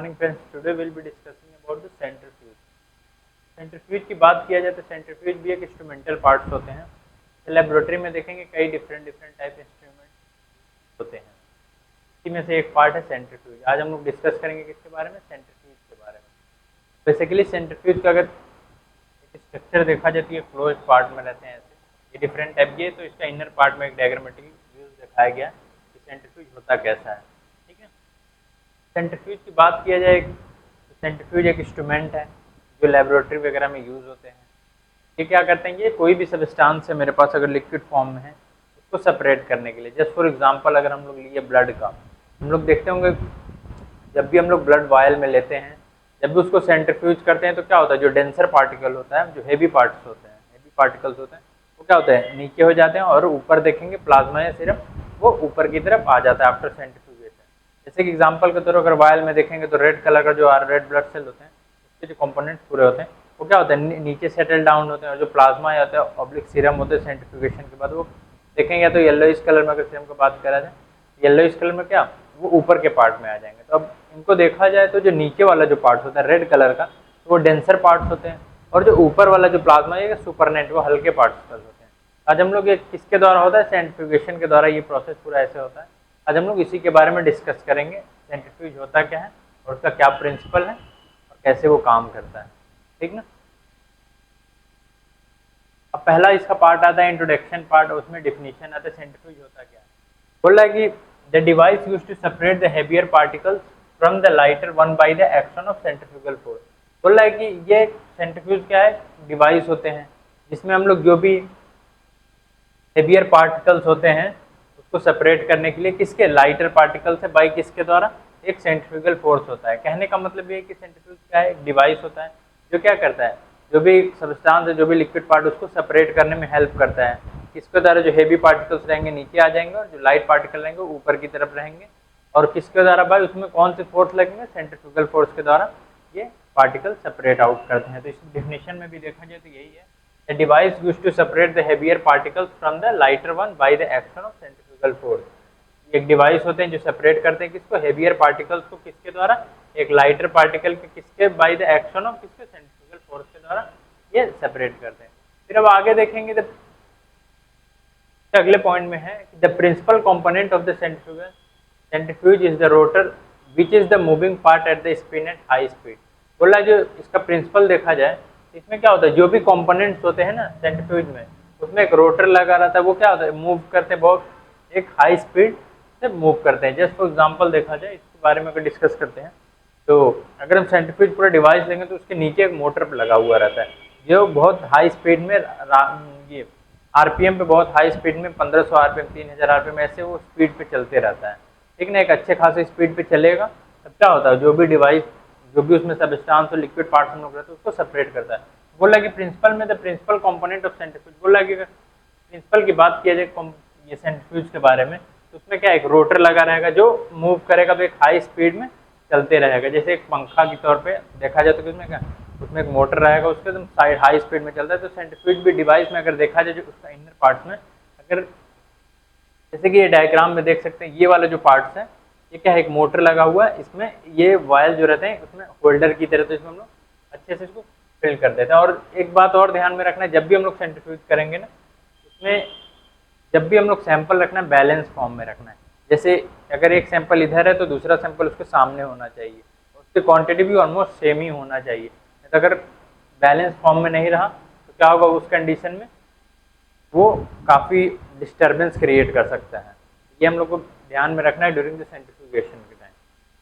Morning friends, today will be discussing about the centrifuge. Centrifuge की बात किया जाए तो सेंट्रीफ्यूज भी एक इंस्ट्रूमेंटल पार्ट्स होते हैं। लेबोरेटरी में देखेंगे कई डिफरेंट टाइप इंस्ट्रूमेंट होते हैं, इसी में से एक पार्ट है सेंट्रीफ्यूज। आज हम लोग डिस्कस करेंगे किसके बारे में, सेंट्रीफ्यूज के बारे में। बेसिकली सेंट्रीफ्यूज का अगर एक स्ट्रक्चर देखा जाए तो ये क्लोज पार्ट में रहते हैं ऐसे, ये डिफरेंट टाइप के। तो इसका इनर पार्ट में एक डायग्रामेटिक व्यूज दिखाया गया कि सेंट्रीफ्यूज होता कैसा है। ठीक है, सेंट्रीफ्यूज की बात किया जाए तो सेंट्रीफ्यूज एक इंस्ट्रूमेंट है जो लेबोरेटरी वगैरह में यूज़ होते हैं। ये क्या करते हैं, ये कोई भी सब्सटेंस है मेरे पास अगर लिक्विड फॉर्म में है उसको सेपरेट करने के लिए। जस्ट फॉर एग्जांपल अगर हम लोग लिए ब्लड का, हम लोग देखते होंगे जब भी हम लोग ब्लड वायल में लेते हैं, जब भी उसको सेंट्रीफ्यूज करते हैं तो क्या होता है, जो डेंसर पार्टिकल होता है, जो हेवी पार्ट्स होते हैं, हेवी पार्टिकल्स होते हैं, वो क्या होता है, नीचे हो जाते हैं और ऊपर देखेंगे प्लाज्मा या सिर्फ वो ऊपर की तरफ आ जाता है आफ्टर सेंट्रीफ्यूगेशन। जैसे कि एग्जांपल के तौर पर अगर वायल में देखेंगे तो रेड कलर का जो रेड ब्लड सेल होते हैं, उसके जो कंपोनेंट्स पूरे होते हैं वो क्या होता है, नीचे सेटल डाउन होते हैं। और जो प्लाज्मा होता है ऑब्लिक सीरम होते हैं, सेंट्रीफ्यूगेशन के बाद वो देखेंगे तो येलोइश कलर में, अगर सीरम की बात करा जाए येलोइश कलर में क्या वो ऊपर के पार्ट में आ जाएंगे। तो अब इनको देखा जाए तो जो नीचे वाला जो पार्ट होता है रेड कलर का, तो वो डेंसर पार्ट्स होते हैं, और जो ऊपर वाला जो प्लाज्मा है सुपरनेट, वो हल्के पार्टिकल्स होते हैं। आज हम लोग ये किसके द्वारा होता है, सेंट्रीफ्यूगेशन के द्वारा ये प्रोसेस पूरा ऐसे होता है। आज हम लोग इसी के बारे में डिस्कस करेंगे, सेंट्रीफ्यूज होता क्या है और उसका क्या प्रिंसिपल है और कैसे वो काम करता है। ठीक ना, अब पहला इसका पार्ट आता है इंट्रोडक्शन पार्ट, उसमें डिफिनीशन आता है सेंट्रीफ्यूज होता क्या है। बोल रहा है कि the device used to separate the heavier particles from the lighter one by the action of centrifugal force. बोल रहा है कि ये सेंट्रीफ्यूज क्या है, डिवाइस होते हैं जिसमें हम लोग जो भी हेवियर पार्टिकल्स होते हैं उसको सेपरेट करने के लिए किसके, लाइटर पार्टिकल से, बाई किसके द्वारा, एक सेंट्रीफ्यूगल फोर्स होता है। कहने का मतलब ये है कि सेंट्रीफ्यूज क्या है, एक डिवाइस होता है जो क्या करता है, जो भी सब्सटेंस है, जो भी लिक्विड पार्ट, उसको सेपरेट करने में हेल्प करता है। किसके द्वारा, जो हेवी पार्टिकल्स रहेंगे नीचे आ जाएंगे और जो लाइट पार्टिकल रहेंगे ऊपर की तरफ रहेंगे। और किसके द्वारा भाई, उसमें कौन से फोर्स लगेंगे, सेंट्रीफ्यूगल फोर्स के द्वारा ये पार्टिकल सेपरेट आउट करते हैं। तो इस डेफिनेशन में भी देखा जाए तो यही है, a device used to separate the heavier particles from the lighter one by the action of centrifugal force। एक डिवाइस होते हैं जो सेपरेट करते हैं किसको, हेवियर पार्टिकल्स को, किसके द्वारा, एक लाइटर पार्टिकल के किसके, बाय द एक्शन ऑफ किसके, सेंट्रीफ्यूगल फोर्स के द्वारा ये सेपरेट करते हैं। फिर अब आगे देखेंगे तो अगले पॉइंट में है कि the principal component of the centrifuge is the rotor which is the moving part at the spin at high speed. बोला जो इसका प्रिंसिपल देखा जाए इसमें क्या होता है, जो भी कंपोनेंट्स होते हैं ना सेंट्रीफ्यूज में, उसमें एक रोटर लगा रहता है, वो क्या होता है, मूव करते हैं, बहुत एक हाई स्पीड से मूव करते हैं। जस्ट फॉर एग्जांपल देखा जाए, इसके बारे में अगर डिस्कस करते हैं तो अगर हम सेंट्रीफ्यूज पूरा डिवाइस लेंगे तो उसके नीचे एक मोटर लगा हुआ रहता है जो बहुत हाई स्पीड में, ये आरपीएम पे, बहुत हाई स्पीड में 1500 आरपीएम, 3000 आरपीएम, ऐसे वो स्पीड पे चलते रहता है। ठीक ना, एक अच्छे खासे स्पीड पे चलेगा, तब क्या होता है, जो भी डिवाइस, जो भी उसमें सब्सटेंस और लिक्विड पार्ट्स हम लोग रहते हैं उसको सेपरेट करता है। बोला कि प्रिंसिपल में the principal component of centrifuge, बोला कि प्रिंसिपल की बात किया जाए ये सेंट्रीफ्यूज के बारे में, तो उसमें क्या, एक रोटर लगा रहेगा जो मूव करेगा, तो एक हाई स्पीड में चलते रहेगा। जैसे एक पंखा की तौर पे देखा जाए तो उसमें क्या, उसमें एक मोटर रहेगा, उसके एकदम साइड हाई स्पीड में चलता है। तो सेंट्रीफ्यूज भी डिवाइस में अगर देखा जाए, जो उसका इनर पार्ट्स में, अगर जैसे कि ये डायग्राम में देख सकते हैं, ये वाला जो पार्ट्स है, ये क्या है, एक मोटर लगा हुआ है, इसमें ये वायल जो रहते हैं उसमें होल्डर की तरह, तो इसमें हम लोग अच्छे से इसको फिल कर देते हैं। और एक बात और ध्यान में रखना है, जब भी हम लोग सेंट्रीफ्यूज करेंगे ना, उसमें जब भी हम लोग सैंपल रखना है बैलेंस फॉर्म में रखना है। जैसे अगर एक सैंपल इधर है तो दूसरा सैंपल उसके सामने होना चाहिए, उसकी क्वांटिटी भी ऑलमोस्ट सेम ही होना चाहिए। तो अगर बैलेंस फॉर्म में नहीं रहा तो क्या होगा, उस कंडीशन में वो काफ़ी डिस्टर्बेंस क्रिएट कर सकता है। ये हम लोग को ध्यान में रखना है ड्यूरिंग द सेंट्रीफ्यूगेशन के टाइम।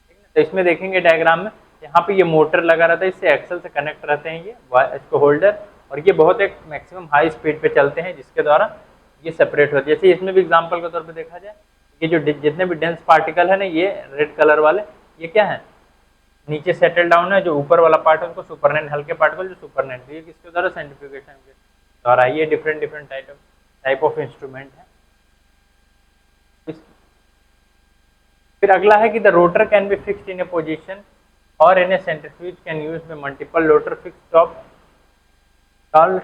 ठीक है, तो इसमें देखेंगे डायग्राम में, यहाँ पे ये मोटर लगा रहता है, इससे एक्सल से कनेक्ट रहते हैं ये इसको होल्डर, और ये बहुत एक मैक्सिमम हाई स्पीड पे चलते हैं जिसके द्वारा ये सेपरेट होती है। जैसे इसमें भी एग्जांपल के तौर पे देखा जाए, ये जो जितने भी डेंस पार्टिकल है ना, ये रेड कलर वाले, ये क्या है, नीचे सेटल डाउन है, जो ऊपर वाला पार्ट है उसको सुपरनेट, हल्के पार्टिकल जो सुपरनेट, ये किसके द्वारा, सेंट्रीफ्यूगेशन के द्वारा। ये डिफरेंट टाइप ऑफ इंस्ट्रूमेंट है। फिर अगला है कि the rotor can be fixed in A position और इन ए सेंट्रीफ्यूज कैन यूज में multiple rotor fix top called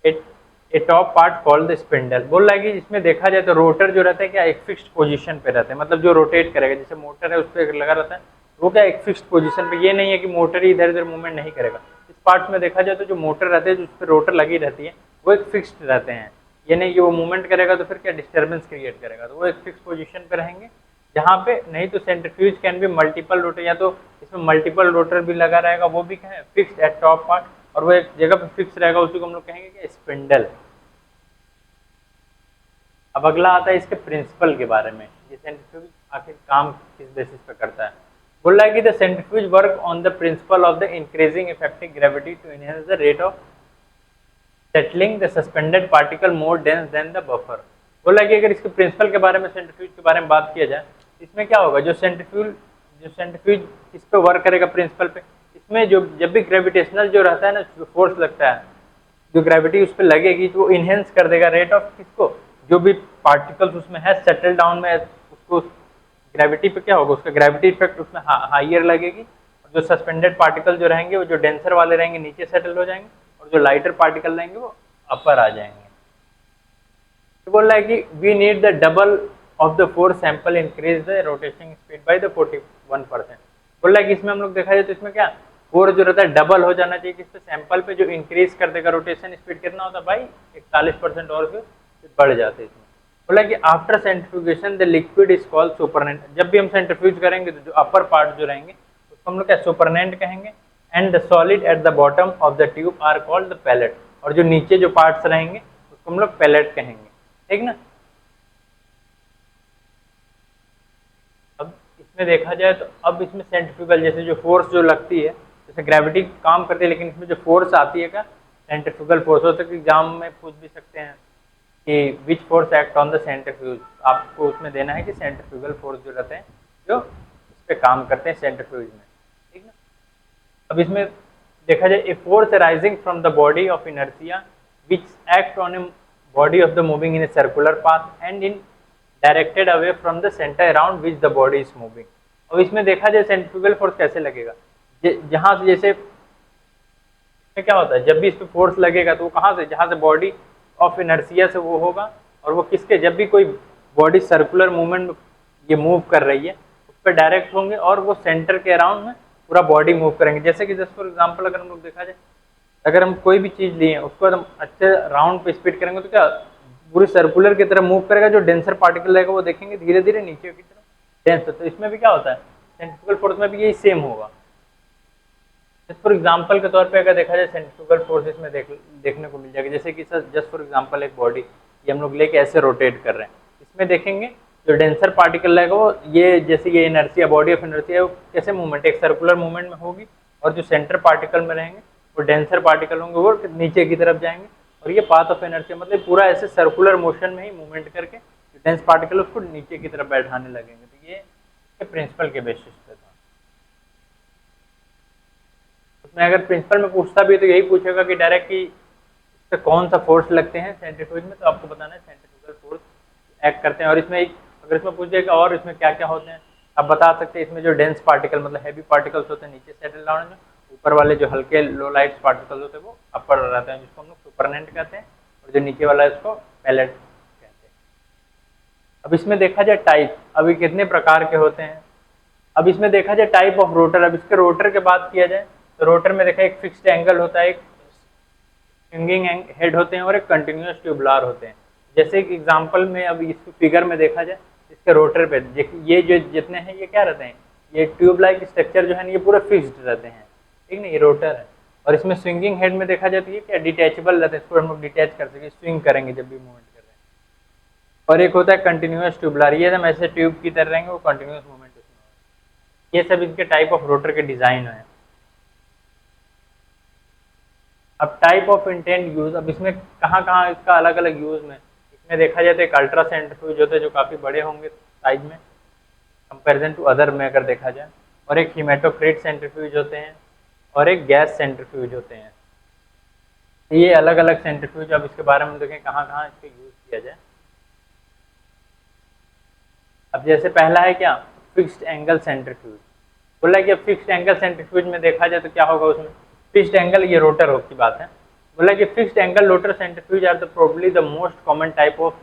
a top part called the spindle. बोल रहा है कि इसमें देखा जाए तो रोटर जो रहता है क्या, एक फिक्स्ड पोजीशन पे रहता है, मतलब जो रोटेट करेगा, जैसे मोटर है उस पर लगा रहता है, वो क्या एक फिक्स्ड पोजीशन पे, ये नहीं है कि मोटर ही इधर उधर मूवमेंट नहीं करेगा। इस पार्ट्स में देखा जाए तो जो मोटर रहते हैं, जो उस पर रोटर लगी रहती है, वो एक फिक्स्ड रहते हैं। ये नहीं कि वो मूवमेंट करेगा तो फिर क्या डिस्टर्बेंस क्रिएट करेगा, तो वो एक फिक्स पोजीशन पे रहेंगे। जहाँ पे नहीं तो सेंट्रीफ्यूज कैन भी मल्टीपल रोटर, या तो इसमें मल्टीपल रोटर भी लगा रहेगा, वो भी क्या है फिक्स्ड एट टॉप पार्ट, और वो एक जगह पे फिक्स रहेगा, उसी को हम लोग कहेंगे कि स्पिंडल। अब अगला आता है इसके प्रिंसिपल के बारे में, ये सेंट्रीफ्यूज आखिर काम किस बेसिस पे करता है। बोल रहा है कि the centrifuge work on the principle of the increasing effective gravity to enhance the rate of settling the suspended particle more dense than the buffer. बोला कि अगर इसके प्रिंसिपल के बारे में, सेंट्रीफ्यूज के बारे में बात किया जाए, इसमें क्या होगा, जो सेंट्रीफ्यूज किस पे वर्क करेगा, प्रिंसिपल पे। इसमें जो जब भी ग्रेविटेशनल जो रहता है ना, जो फोर्स लगता है, जो ग्रेविटी उस पर लगेगी, तो वो इनहेंस कर देगा रेट ऑफ किसको, जो भी पार्टिकल्स उसमें है सेटल डाउन में, उसको ग्रेविटी पे क्या होगा, उसका ग्रेविटी इफेक्ट उसमें हाइयर लगेगी। और जो सस्पेंडेड पार्टिकल जो रहेंगे, वो जो डेंसर वाले रहेंगे नीचे सेटल हो जाएंगे, और जो लाइटर पार्टिकल रहेंगे वो अपर आ जाएंगे। तो बोल रहा है कि we need the double of the force sample increase the rotation speed by the 41%। बोल रहा है कि इसमें हम लोग देखा जाए तो इसमें क्या फोर्स जो रहता है डबल हो जाना चाहिए, किस पे, सैंपल पे, जो इंक्रीज कर देगा रोटेशन स्पीड कितना होता है भाई 41% और फिर बढ़ जाते हैं इसमें। बोला कि after centrifugation the liquid is called supernatant. जब भी हम सेंट्रीफ्यूज करेंगे तो जो अपर पार्ट जो रहेंगे उसको हम लोग क्या सुपरनेंट कहेंगे। And the solid at the bottom of the tube are called the pellet. और जो नीचे जो पार्ट्स रहेंगे उसको हम लोग पैलेट कहेंगे, ठीक ना। अब इसमें देखा जाए तो अब इसमें सेंट्रीफ्यूगल जैसे जो फोर्स जो लगती है, जैसे ग्रेविटी काम करती है, लेकिन इसमें जो फोर्स आती है क्या सेंट्रीफ्यूगल फोर्स। हो सकता है एग्जाम में पूछ भी सकते हैं कि which force act on the centrifuge, आपको उसमें देना है कि सेंट्रीफ्यूगल फोर्स जो रहते हैं जो इस पे काम करते हैं सेंट्रीफ्यूज में, ठीक ना। अब इसमें देखा जाए a force rising from the body of inertia which act on a body of the moving in a circular path and in directed away from the centre around which the body is moving. अब इसमें देखा जाए centrifugal force कैसे लगेगा, जहाँ से जैसे क्या होता है, जब भी इस पर फोर्स लगेगा तो वो कहाँ से, जहाँ से बॉडी ऑफ इनर्शिया से वो होगा, और वो किसके, जब भी कोई बॉडी सर्कुलर मूवमेंट में ये मूव कर रही है उस पर डायरेक्ट होंगे, और वो सेंटर के अराउंड में पूरा बॉडी मूव करेंगे। जैसे कि जस्ट फॉर एग्जांपल अगर हम लोग देखा जाए, अगर हम कोई भी चीज़ लिए उसको हम अच्छे राउंड पे स्पीड करेंगे तो क्या पूरी सर्कुलर की तरह मूव करेगा। जो डेंसर पार्टिकल रहेगा वो देखेंगे धीरे धीरे नीचे की तरफ डेंस। तो इसमें भी क्या होता है, सेंट्रीफ्यूगल फोर्स में भी यही सेम होगा। फॉर एग्जाम्पल के तौर पे अगर देखा जाए सेंट्रीफ्यूगल फोर्स इसमें देखने को मिल जाएगा। जैसे कि सर जस्ट फॉर एग्जांपल एक बॉडी ये हम लोग लेके ऐसे रोटेट कर रहे हैं, इसमें देखेंगे जो डेंसर पार्टिकल रहेगा वो ये जैसे ये इनर्शिया, बॉडी ऑफ इनर्शिया, वो कैसे मूवमेंट, एक सर्कुलर मूवमेंट में होगी, और जो सेंटर पार्टिकल में रहेंगे वो डेंसर पार्टिकल होंगे वो नीचे की तरफ जाएंगे, और ये पाथ ऑफ इनर्शिया मतलब पूरा ऐसे सर्कुलर मोशन में ही मूवमेंट करके जो डेंस पार्टिकल उसको नीचे की तरफ बैठाने लगेंगे। तो ये प्रिंसिपल के बेसिस पे था। उसमें अगर प्रिंसिपल में पूछता भी है तो यही पूछेगा कि डायरेक्ट कि इस पे कौन सा फोर्स लगते हैं सेंट्रीफ्यूज में, तो आपको बताना है सेंट्रीफ्यूगल फोर्स एक्ट करते हैं। और इसमें अगर इसमें पूछ जाएगा और इसमें क्या क्या होते हैं, आप बता सकते हैं इसमें जो डेंस पार्टिकल मतलब हैवी पार्टिकल्स होते हैं नीचे सेटल डाउन में, ऊपर वाले जो हल्के लो लाइट पार्टिकल्स होते हैं वो अपर रहते हैं, जिसको हम लोग सुपरनेंट कहते हैं, और जो नीचे वाला है उसको पैलेट कहते हैं। अब इसमें देखा जाए टाइप, अभी कितने प्रकार के होते हैं। अब इसमें देखा जाए टाइप ऑफ रोटर। अब इसके रोटर की बात किया जाए तो रोटर में देखा एक फिक्स्ड एंगल होता है, एक स्विंगिंग हेड होते हैं, और एक कंटिन्यूअस ट्यूबुलर होते हैं। जैसे कि एग्जांपल में अब इस फिगर में देखा जाए इसके रोटर पे ये जो जितने हैं ये क्या रहते हैं, ये ट्यूब लाइक स्ट्रक्चर जो है ना ये पूरे फिक्स्ड रहते हैं, ठीक ना, ये रोटर है। और इसमें स्विंगिंग हेड में देखा जाए तो ये क्या डिटैचेबल रहते हैं, इसको हम लोग डिटैच कर सकें, स्विंग करेंगे जब भी मूवमेंट कर रहे हैं। और एक होता है कंटिन्यूअस ट्यूबुलर, ये हम ऐसे ट्यूब की तरह रहेंगे, वो कंटिन्यूअस मूवमेंट उसमें। ये सब इसके टाइप ऑफ रोटर के डिजाइन है। अब टाइप ऑफ इंटेंट यूज, अब इसमें कहाँ कहाँ इसका अलग अलग यूज में, इसमें देखा जाए तो एक अल्ट्रा सेंट्रीफ्यूज होते हैं जो काफ़ी बड़े होंगे साइज में कंपैरिजन टू अदर में अगर देखा जाए, और एक हीमेटोक्रेट सेंट्रीफ्यूज होते हैं, और एक गैस सेंट्रीफ्यूज होते हैं। ये अलग अलग सेंट्रीफ्यूज, अब इसके बारे में देखें कहाँ कहाँ इसका यूज किया जाए। अब जैसे पहला है क्या फिक्स्ड एंगल सेंट्रीफ्यूज। बोला है कि फिक्स्ड एंगल सेंट्रीफ्यूज में देखा जाए तो क्या होगा, उसमें फिक्स्ड एंगल, ये रोटर की बात है। बोला कि fixed angle rotor centrifuge are the probably the most common type of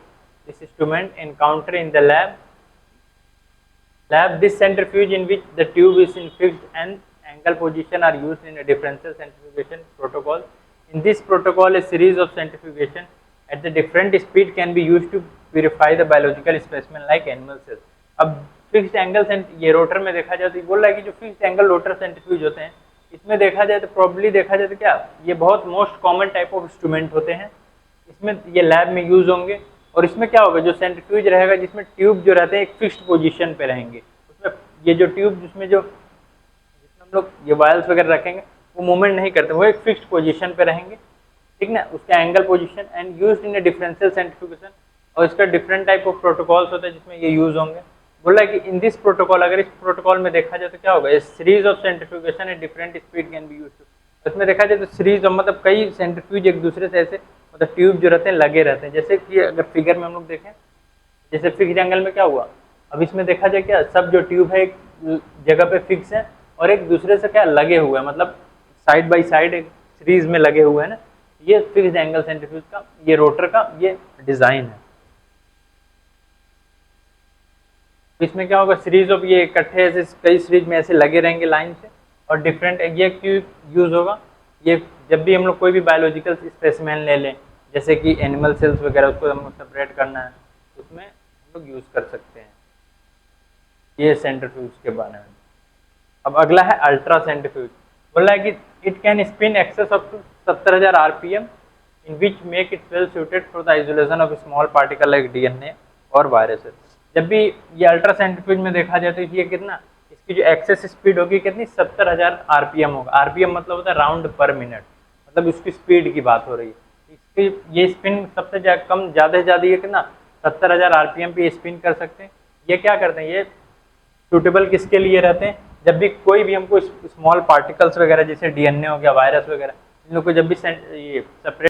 this instrument encounter in the lab Lab, this centrifuge in which the tube is in fixed and angle position are used in a differential centrifugation protocol. In this protocol, a series of centrifugation at the different speed can be used to purify the biological specimen like animal cells. अब fixed angle ये rotor में देखा जाए तो बोल रहा है कि जो फिक्स्ड एंगल रोटर सेंट्रीफ्यूज होते हैं इसमें देखा जाए तो प्रॉब्ली देखा जाए तो क्या ये बहुत most common type of instrument होते हैं, इसमें ये लैब में यूज होंगे। और इसमें क्या होगा, जो सेंट्रीफ्यूज रहेगा जिसमें ट्यूब जो रहते हैं एक फिक्स्ड पोजीशन पे रहेंगे, उसमें ये जो ट्यूब जिसमें हम लोग ये वायल्स वगैरह रखेंगे वो मूवमेंट नहीं करते, वो एक फिक्स्ड पोजीशन पे रहेंगे, ठीक ना, उसका angle position and used in A differential centrifugation. और इसका डिफरेंट टाइप ऑफ प्रोटोकॉल्स होता है जिसमें ये यूज होंगे। बोला कि इन दिस प्रोटोकॉल, अगर इस प्रोटोकॉल में देखा जाए तो क्या होगा, series of centrifugation at different speed can be used. इसमें देखा जाए तो सीरीज मतलब कई सेंट्रीफ्यूज एक दूसरे से ऐसे मतलब ट्यूब जो रहते हैं लगे रहते हैं, जैसे कि अगर फिगर में हम लोग देखें जैसे फिक्स एंगल में क्या हुआ, अब इसमें देखा जाए क्या सब जो ट्यूब है एक जगह पे फिक्स है और एक दूसरे से क्या लगे हुए हैं, मतलब साइड बाय साइड एक सीरीज में लगे हुए हैं ना, ये फिक्स एंगल सेंट्रीफ्यूज का ये रोटर का ये डिजाइन है। इसमें क्या होगा, सीरीज ऑफ ये इकट्ठे ऐसे कई सीरीज में ऐसे लगे रहेंगे लाइन से, और डिफरेंट ये क्यों यूज होगा, ये जब भी हम लोग कोई भी बायोलॉजिकल स्पेसिमेन ले लें जैसे कि एनिमल सेल्स वगैरह उसको हम सेपरेट करना है उसमें हम लोग यूज कर सकते हैं ये सेंट्रीफ्यूज के बारे में। अब अगला है अल्ट्रा सेंट्रीफ्यूज। बोला है कि it can spin excess up to 70,000 RPM in which make it well suited for the isolation of small particle like DNA और वायरसेस। जब भी ये अल्ट्रा सेंट्रीफ्यूज में देखा जाए तो ये कितना, इसकी जो एक्सेस स्पीड होगी कितनी 70,000 आरपीएम होगा। आरपीएम मतलब होता है राउंड पर मिनट, मतलब उसकी स्पीड की बात हो रही है। इसकी ये स्पिन सबसे कम ज़्यादा से ज़्यादा ये कितना 70,000 आरपीएम पे स्पिन कर सकते हैं। ये क्या करते हैं, ये सूटेबल किसके लिए रहते हैं, जब भी कोई भी हमको स्मॉल पार्टिकल्स वगैरह जैसे डीएनए हो गया वायरस वगैरह इन लोग को जब भी ये सेपरेट